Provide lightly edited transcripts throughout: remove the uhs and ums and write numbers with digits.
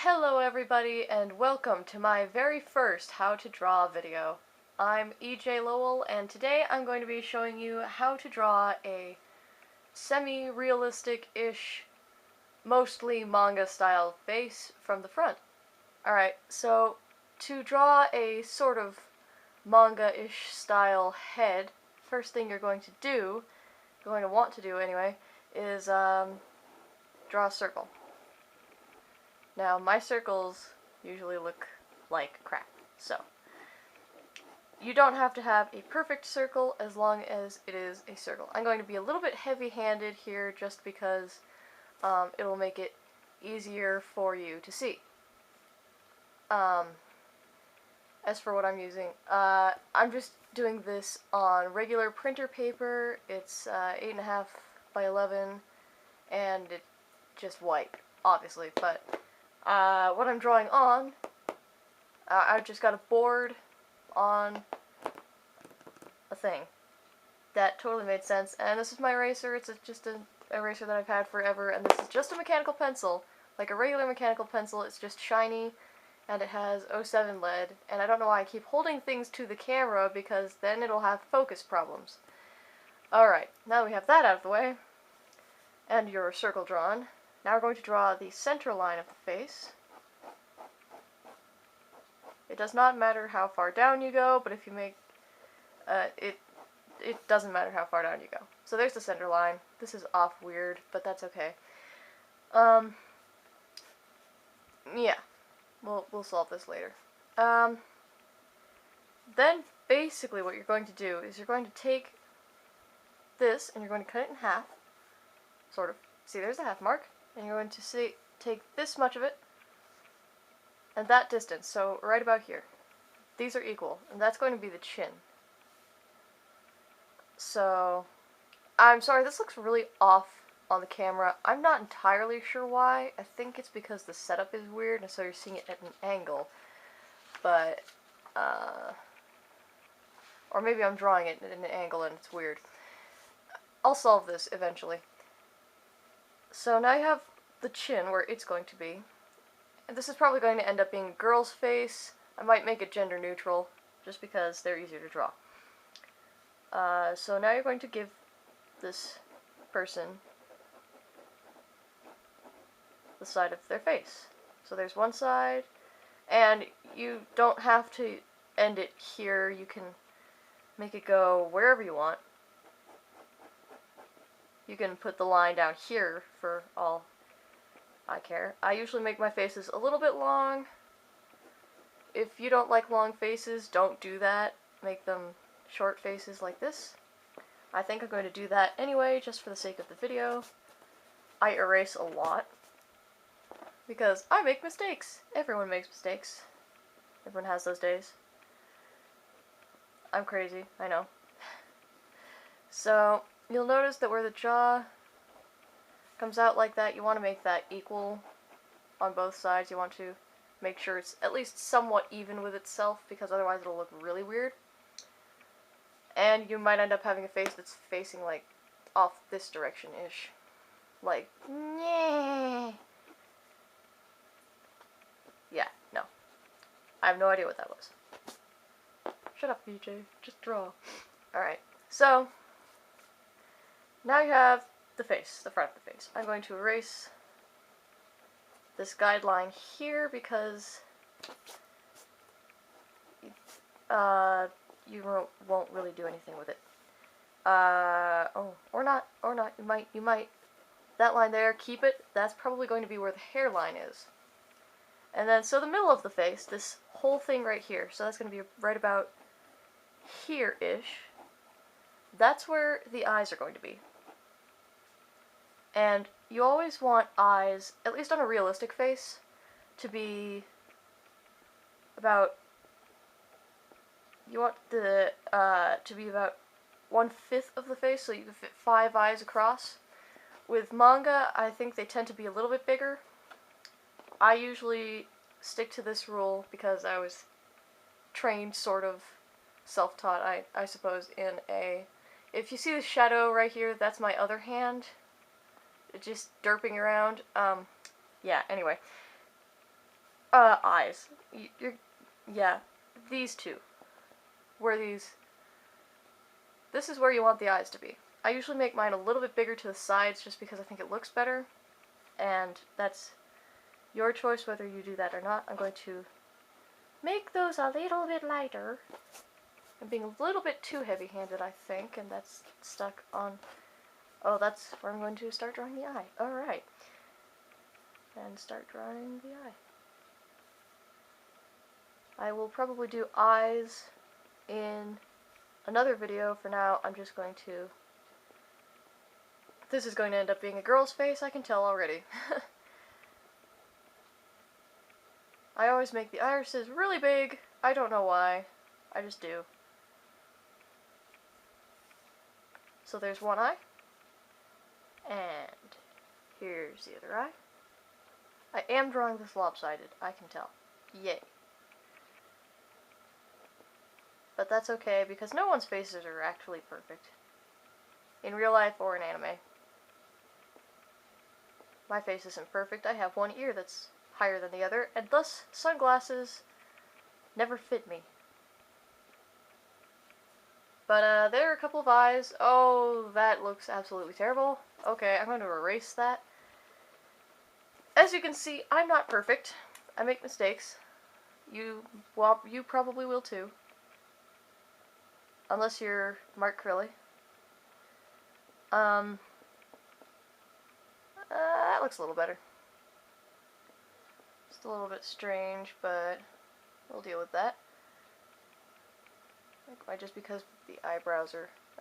Hello everybody and welcome to my very first how to draw video. I'm EJ Lowell and today I'm going to be showing you how to draw a semi-realistic-ish, mostly manga style face from the front. Alright, so to draw a sort of manga-ish style head, first thing you're going to want to do anyway, is draw a circle. Now, my circles usually look like crap, so you don't have to have a perfect circle as long as it is a circle. I'm going to be a little bit heavy-handed here just because it'll make it easier for you to see. As for what I'm using, I'm just doing this on regular printer paper. It's 8.5 by 11, and it's just white, obviously, but what I'm drawing on, I've just got a board on a thing. That totally made sense, and this is my eraser. It's just an eraser that I've had forever, and this is just a mechanical pencil. Like a regular mechanical pencil, it's just shiny, and it has 07 lead, and I don't know why I keep holding things to the camera, because then it'll have focus problems. Alright, now we have that out of the way, and your circle drawn. Now we're going to draw the center line of the face. It does not matter how far down you go, but if you make it doesn't matter how far down you go. So there's the center line. This is off weird, but that's okay. Yeah, we'll solve this later. Then basically what you're going to do is you're going to take this and you're going to cut it in half, sort of. See, there's the half mark, and you're going to take this much of it and that distance, so right about here. These are equal, and that's going to be the chin. So, I'm sorry, this looks really off on the camera. I'm not entirely sure why. I think it's because the setup is weird, and so you're seeing it at an angle. But, or maybe I'm drawing it at an angle and it's weird. I'll solve this eventually. So now you have the chin where it's going to be. And this is probably going to end up being a girl's face. I might make it gender neutral, just because they're easier to draw. So now you're going to give this person the side of their face. So there's one side, and you don't have to end it here. You can make it go wherever you want. You can put the line down here for all I care. I usually make my faces a little bit long. If you don't like long faces, don't do that. Make them short faces like this. I think I'm going to do that anyway, just for the sake of the video. I erase a lot, because I make mistakes. Everyone makes mistakes. Everyone has those days. I'm crazy, I know. So, you'll notice that where the jaw comes out like that, you want to make that equal on both sides. You want to make sure it's at least somewhat even with itself, because otherwise it'll look really weird. And you might end up having a face that's facing, like, off this direction-ish. Like, nyeh. Yeah, no. I have no idea what that was. Shut up, BJ. Just draw. Alright, so now you have the face, the front of the face. I'm going to erase this guideline here because you won't really do anything with it. Oh, or not, you might. That line there, keep it. That's probably going to be where the hairline is. And then, so the middle of the face, this whole thing right here, so that's going to be right about here-ish. That's where the eyes are going to be. And you always want eyes, at least on a realistic face, to be about, you want the, to be about 1/5 of the face, so you can fit 5 eyes across. With manga, I think they tend to be a little bit bigger. I usually stick to this rule because I was trained, sort of, self-taught, I suppose, in a... If you see the shadow right here, that's my other hand. Just derping around. Yeah, anyway. Eyes. Yeah, these two. Where these... This is where you want the eyes to be. I usually make mine a little bit bigger to the sides just because I think it looks better. And that's your choice whether you do that or not. I'm going to make those a little bit lighter. I'm being a little bit too heavy-handed, I think, and that's stuck on... Oh, that's where I'm going to start drawing the eye. Alright. And start drawing the eye. I will probably do eyes in another video. For now, I'm just going to... This is going to end up being a girl's face, I can tell already. I always make the irises really big. I don't know why. I just do. So there's one eye. And here's the other eye. I am drawing this lopsided, I can tell. Yay. But that's okay, because no one's faces are actually perfect. In real life or in anime. My face isn't perfect. I have one ear that's higher than the other, and thus sunglasses never fit me. But there are a couple of eyes. Oh, that looks absolutely terrible. Okay, I'm going to erase that. As you can see, I'm not perfect. I make mistakes. You probably will too. Unless you're Mark Crilly. That looks a little better. Just a little bit strange, but we'll deal with that. Just because the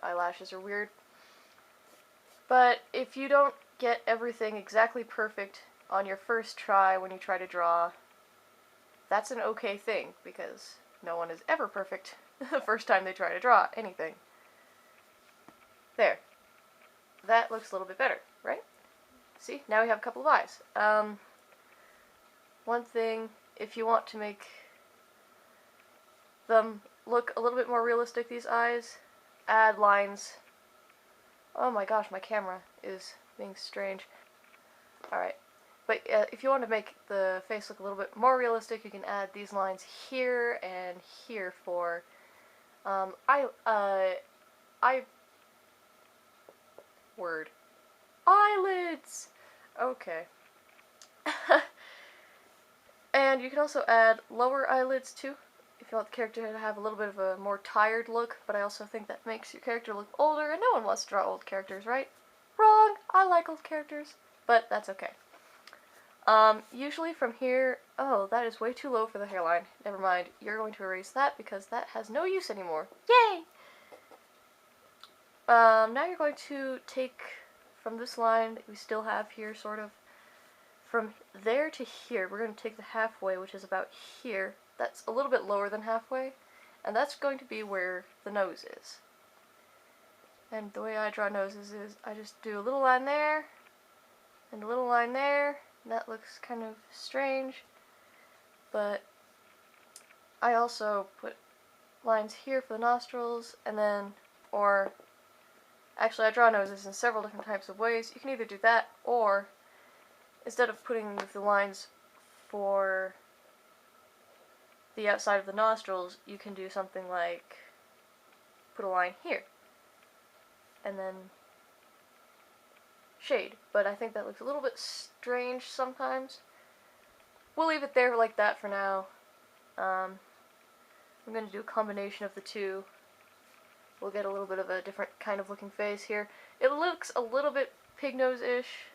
eyelashes are weird. But if you don't get everything exactly perfect on your first try when you try to draw, that's an okay thing, because no one is ever perfect the first time they try to draw anything. There. That looks a little bit better, right? See, now we have a couple of eyes. One thing, if you want to make them look a little bit more realistic, these eyes, add lines. Oh my gosh, my camera is being strange. Alright, but if you want to make the face look a little bit more realistic, you can add these lines here and here for eyelids! Okay. And you can also add lower eyelids too, if you want the character to have a little bit of a more tired look, but I also think that makes your character look older, and no one wants to draw old characters, right? Wrong! I like old characters, but that's okay. Usually from here... Oh, that is way too low for the hairline. Never mind, you're going to erase that because that has no use anymore. Yay! Now you're going to take from this line that we still have here, sort of, from there to here, we're going to take the halfway, which is about here. That's a little bit lower than halfway, and that's going to be where the nose is. And the way I draw noses is I just do a little line there, and a little line there, and that looks kind of strange, but I also put lines here for the nostrils, and then, or, actually I draw noses in several different types of ways. You can either do that, or instead of putting the lines for the outside of the nostrils, you can do something like put a line here and then shade, but I think that looks a little bit strange sometimes. We'll leave it there like that for now. I'm going to do a combination of the two. We'll get a little bit of a different kind of looking face here. It looks a little bit pig nose-ish.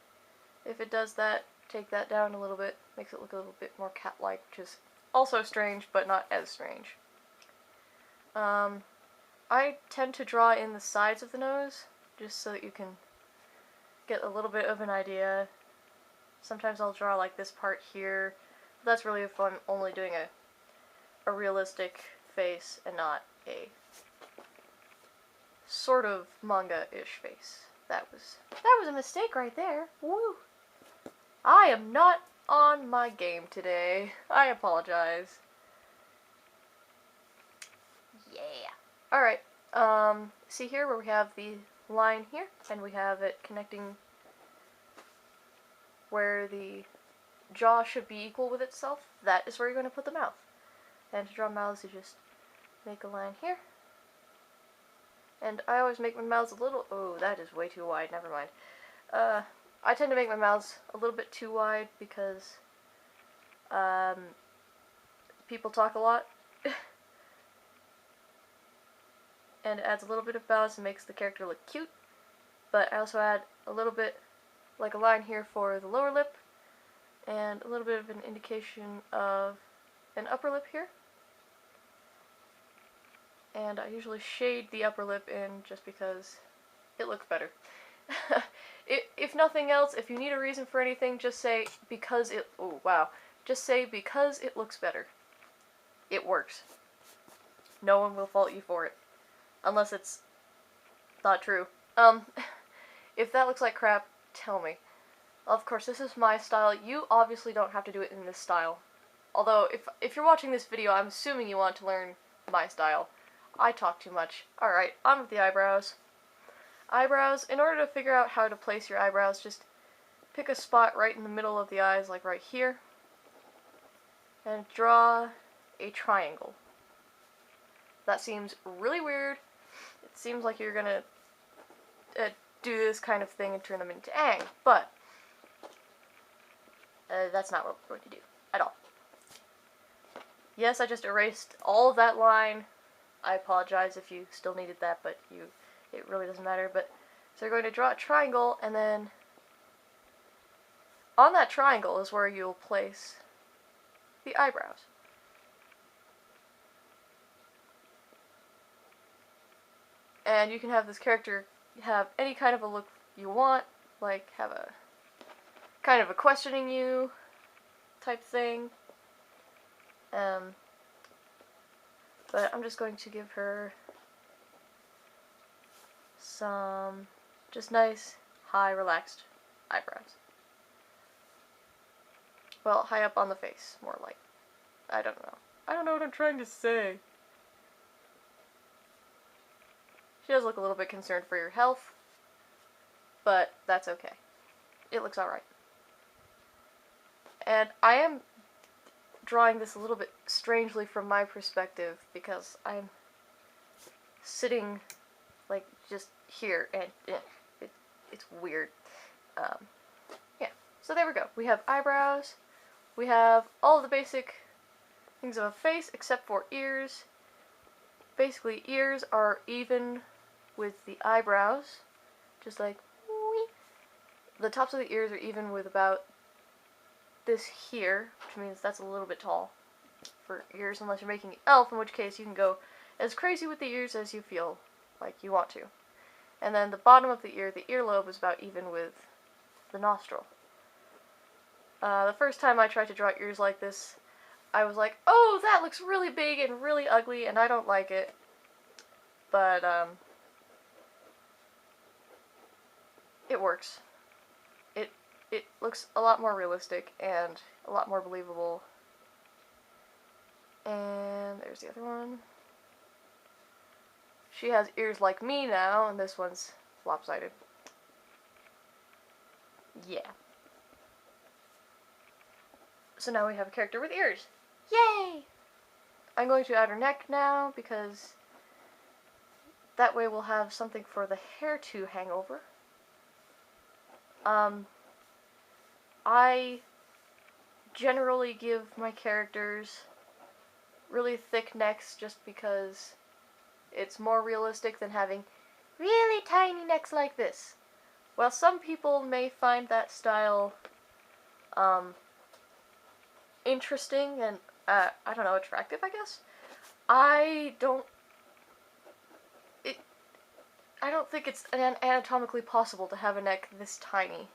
If it does that, take that down a little bit. Makes it look a little bit more cat-like, which is also strange, but not as strange. I tend to draw in the sides of the nose, just so that you can get a little bit of an idea. Sometimes I'll draw like this part here, but that's really if I'm only doing a realistic face and not a sort of manga-ish face. That was a mistake right there. Woo! I am not on my game today. I apologize. Yeah. Alright, see here where we have the line here, and we have it connecting where the jaw should be equal with itself, that is where you're going to put the mouth. And to draw mouths, you just make a line here. And I always make my mouths a little... Oh, that is way too wide. Never mind. I tend to make my mouths a little bit too wide because people talk a lot. And it adds a little bit of balance and makes the character look cute. But I also add a little bit, like a line here for the lower lip, and a little bit of an indication of an upper lip here. And I usually shade the upper lip in just because it looks better. If nothing else, if you need a reason for anything, just say because it... Oh, wow. Just say because it looks better. It works. No one will fault you for it. Unless it's not true. If that looks like crap, tell me. Of course, this is my style. You obviously don't have to do it in this style. Although, if you're watching this video, I'm assuming you want to learn my style. I talk too much. Alright, on with the eyebrows. Eyebrows, in order to figure out how to place your eyebrows, just pick a spot right in the middle of the eyes, like right here, and draw a triangle. That seems really weird. It seems like you're gonna do this kind of thing and turn them into Aang, but that's not what we're going to do at all. Yes, I just erased all of that line. I apologize if you still needed that, but it really doesn't matter. But so you're going to draw a triangle, and then on that triangle is where you'll place the eyebrows. And you can have this character have any kind of a look you want, like have a kind of a questioning you type thing. But I'm just going to give her some just nice, high, relaxed eyebrows. Well, high up on the face, more like. I don't know. I don't know what I'm trying to say. She does look a little bit concerned for your health, but that's okay. It looks alright. And I am drawing this a little bit strangely from my perspective because I'm sitting like just here and it's weird. Yeah, so there we go. We have eyebrows, we have all of the basic things of a face except for ears. Basically, ears are even with the eyebrows, just like wee. The tops of the ears are even with about this here, which means that's a little bit tall for ears unless you're making an elf, in which case you can go as crazy with the ears as you feel like you want to. And then the bottom of the ear, the earlobe, is about even with the nostril. The first time I tried to draw ears like this, I was like, oh, that looks really big and really ugly, and I don't like it. But, it works. It looks a lot more realistic and a lot more believable. And there's the other one. She has ears like me now, and this one's lopsided. Yeah. So now we have a character with ears. Yay! I'm going to add her neck now, because that way we'll have something for the hair to hang over. I generally give my characters really thick necks just because it's more realistic than having really tiny necks like this. While some people may find that style interesting and, I don't know, attractive, I guess, I don't think it's anatomically possible to have a neck this tiny.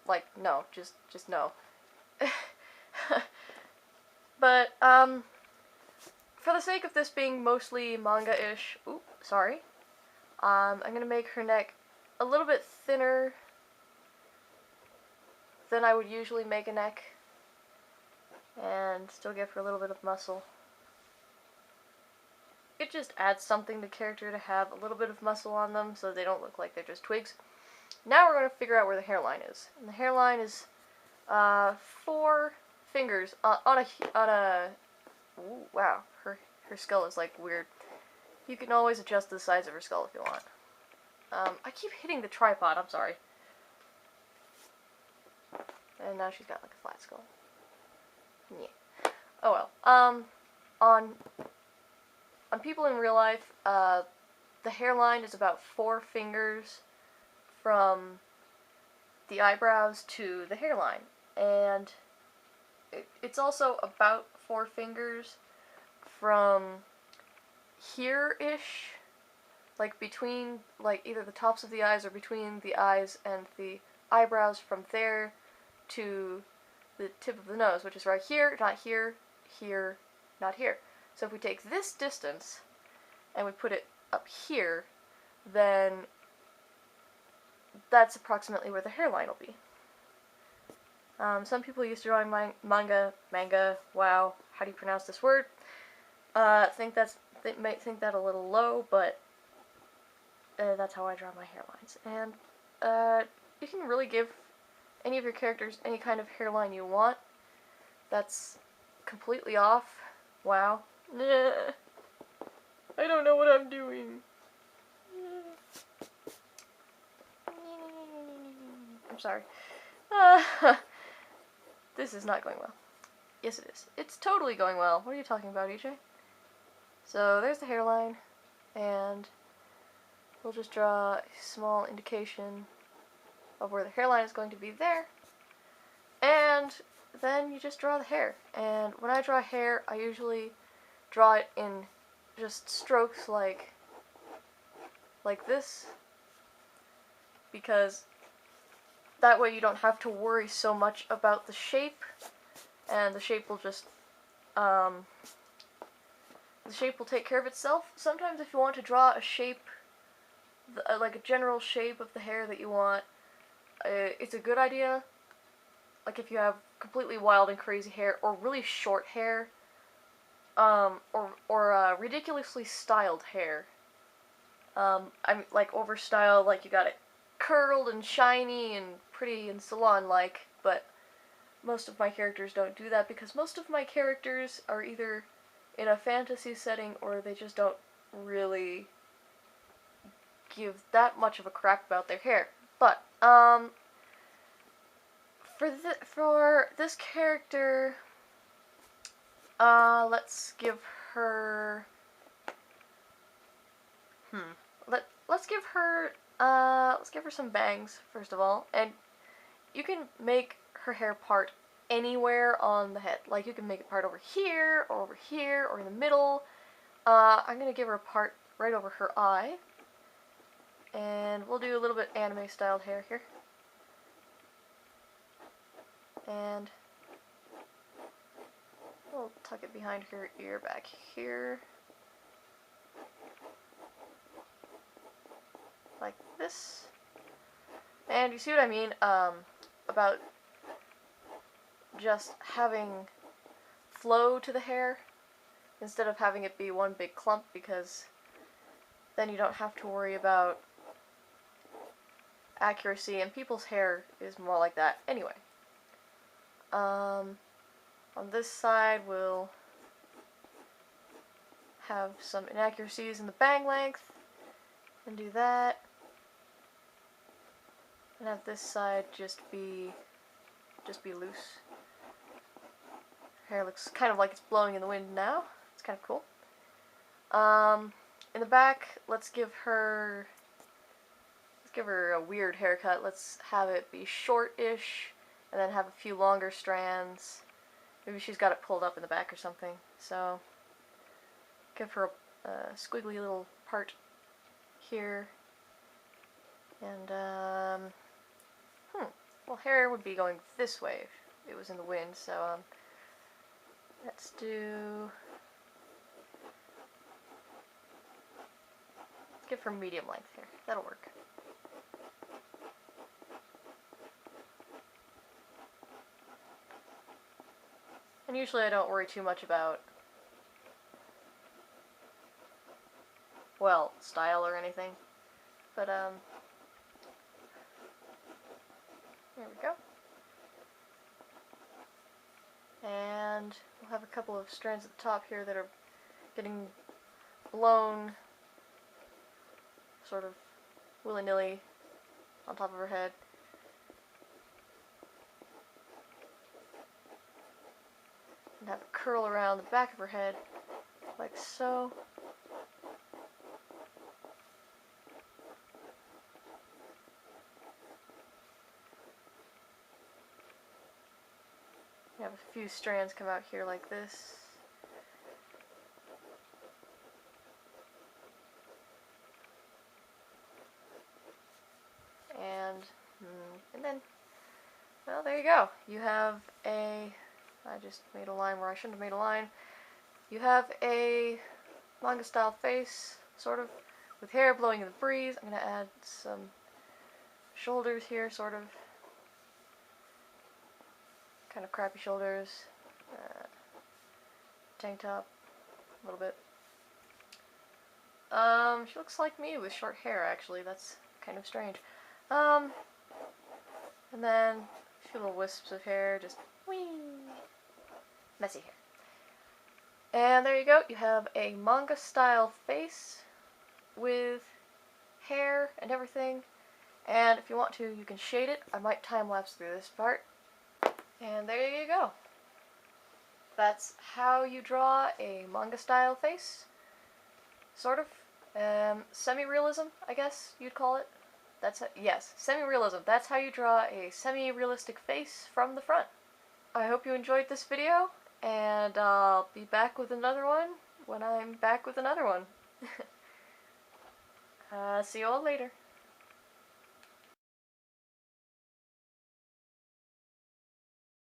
Like, no, just no. But, for the sake of this being mostly manga-ish, I'm gonna make her neck a little bit thinner than I would usually make a neck, and still give her a little bit of muscle. It just adds something to character to have a little bit of muscle on them so they don't look like they're just twigs. Now we're going to figure out where the hairline is. And the hairline is 4 fingers on a. Ooh, wow, her skull is like weird. You can always adjust the size of her skull if you want. I keep hitting the tripod. I'm sorry. And now she's got like a flat skull. Yeah. Oh well. On people in real life, the hairline is about 4 fingers from the eyebrows to the hairline, and it's also about 4 fingers from here-ish, like between, like either the tops of the eyes or between the eyes and the eyebrows, from there to the tip of the nose, which is right here, not here, here, not here. So if we take this distance and we put it up here, then that's approximately where the hairline will be. Some people used to drawing manga, wow, how do you pronounce this word? They might think that a little low, but that's how I draw my hairlines. And you can really give any of your characters any kind of hairline you want. That's completely off. Wow. I don't know what I'm doing. I'm sorry. This is not going well. Yes, it is. It's totally going well. What are you talking about, EJ? So there's the hairline, and we'll just draw a small indication of where the hairline is going to be there, and then you just draw the hair. And when I draw hair, I usually draw it in just strokes like this, because that way you don't have to worry so much about the shape, and the shape will just the shape will take care of itself. Sometimes if you want to draw a shape, like a general shape of the hair that you want, it's a good idea. Like if you have completely wild and crazy hair, or really short hair, or ridiculously styled hair. I'm like over styled, like you got it curled and shiny and pretty and salon-like, but most of my characters don't do that, because most of my characters are either in a fantasy setting or they just don't really give that much of a crap about their hair. But for this character, let's give her let's give her some bangs first of all, and you can make her hair part anywhere on the head. Like you can make it part over here or in the middle. I'm gonna give her a part right over her eye, and we'll do a little bit anime styled hair here. And we'll tuck it behind her ear back here. Like this. And you see what I mean about just having flow to the hair instead of having it be one big clump, because then you don't have to worry about accuracy, and people's hair is more like that anyway. On this side we'll have some inaccuracies in the bang length and do that, and have this side just be loose. Hair looks kind of like it's blowing in the wind now. It's kind of cool. In the back, let's give her a weird haircut. Let's have it be short-ish, and then have a few longer strands. Maybe she's got it pulled up in the back or something. So give her a squiggly little part here. And well, hair would be going this way if it was in the wind. So let's give her medium length hair. That'll work. And usually I don't worry too much about, well, style or anything. But There we go. And we'll have a couple of strands at the top here that are getting blown sort of willy-nilly on top of her head. And have it curl around the back of her head, like so. You have a few strands come out here like this. And then, well, there you go. You have a, I just made a line where I shouldn't have made a line. You have a manga style face, sort of, with hair blowing in the breeze. I'm going to add some shoulders here, sort of. Kind of crappy shoulders. Tank top, a little bit. She looks like me with short hair, actually. That's kind of strange. And then a few little wisps of hair, just whee! Messy hair. And there you go. You have a manga style face with hair and everything. And if you want to, you can shade it. I might time lapse through this part. And there you go. That's how you draw a manga style face. Sort of. Semi-realism, I guess you'd call it. Yes, semi-realism. That's how you draw a semi-realistic face from the front. I hope you enjoyed this video, and I'll be back with another one when I'm back with another one. See you all later.